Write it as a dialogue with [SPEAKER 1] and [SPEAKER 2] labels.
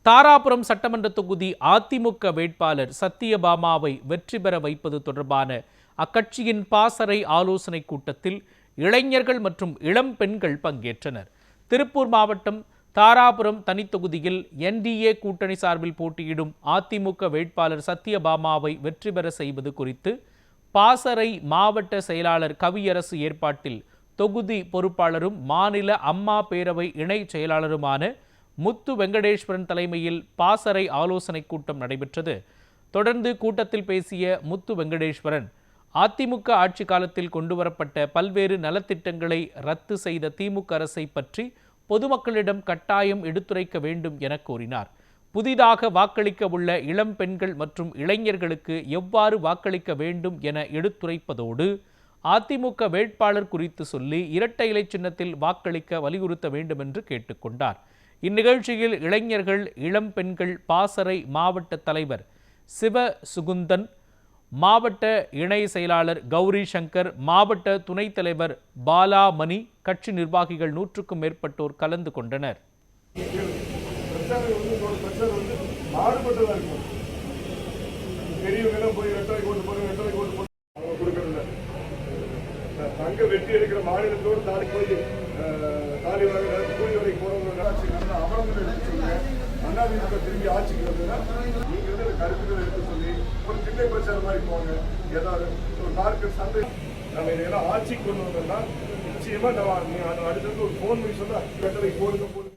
[SPEAKER 1] தாராபுரம் சட்டமன்ற தொகுதி அதிமுக வேட்பாளர் சத்யபாமாவை வெற்றி பெற வைப்பது தொடர்பான அக்கட்சியின் பாசறை ஆலோசனை கூட்டத்தில் இளைஞர்கள் மற்றும் இளம் பெண்கள் பங்கேற்றனர். திருப்பூர் மாவட்டம் தாராபுரம் தனித்தொகுதியில் என்டிஏ கூட்டணி சார்பில் போட்டியிடும் அதிமுக வேட்பாளர் சத்யபாமாவை வெற்றி பெற செய்வது குறித்து பாசறை மாவட்ட செயலாளர் கவியரசு ஏற்பாட்டில் தொகுதி பொறுப்பாளரும் மாநில அம்மா பேரவை இணை செயலாளருமான முத்து வெங்கடேஸ்வரன் தலைமையில் பாசறை ஆலோசனை கூட்டம் நடைபெற்றது. தொடர்ந்து கூட்டத்தில் பேசிய முத்து வெங்கடேஸ்வரன், அதிமுக ஆட்சி காலத்தில் கொண்டுவரப்பட்ட பல்வேறு நலத்திட்டங்களை ரத்து செய்த திமுக அரசை பற்றி பொதுமக்களிடம் கட்டாயம் எடுத்துரைக்க வேண்டும் என கூறினார். புதிதாக வாக்களிக்க உள்ள இளம் பெண்கள் மற்றும் இளைஞர்களுக்கு எவ்வாறு வாக்களிக்க வேண்டும் என எடுத்துரைப்பதோடு அதிமுக வேட்பாளர் குறித்து சொல்லி இரட்டை இலை சின்னத்தில் வாக்களிக்க வலியுறுத்த வேண்டும் என்று கேட்டுக்கொண்டார். இந்நிகழ்ச்சியில் இளைஞர்கள், இளம் பெண்கள் பாசறை மாவட்ட தலைவர் சிவ சுகுந்தன், மாவட்ட இணை செயலாளர் கௌரி சங்கர், மாவட்ட துணைத் தலைவர் பாலாமணி, கட்சி நிர்வாகிகள் 100க்கும் மேற்பட்டோர் கலந்து கொண்டனர்.
[SPEAKER 2] அங்க வெற்றி எடுக்கிற மாநிலத்தோடு தாலி போய் தாலி கூலி வரைக்கும் போறவங்க அவலங்கள் எடுத்து சொல்லுங்க. அதிமுக திரும்பி ஆட்சிக்கு வந்ததுன்னா நீங்க வந்து கருத்துக்கள் எடுத்து சொல்லி ஒரு திண்ணை பிரச்சாரம் மாதிரி போவாங்க. ஏதாவது ஒரு மார்க்கெட் சந்தை நம்ம இதெல்லாம் ஆட்சிக்கு கொண்டு வந்தோம்னா நிச்சயமா அடுத்தது ஒரு போன் பண்ணி சொன்னா போடுங்க.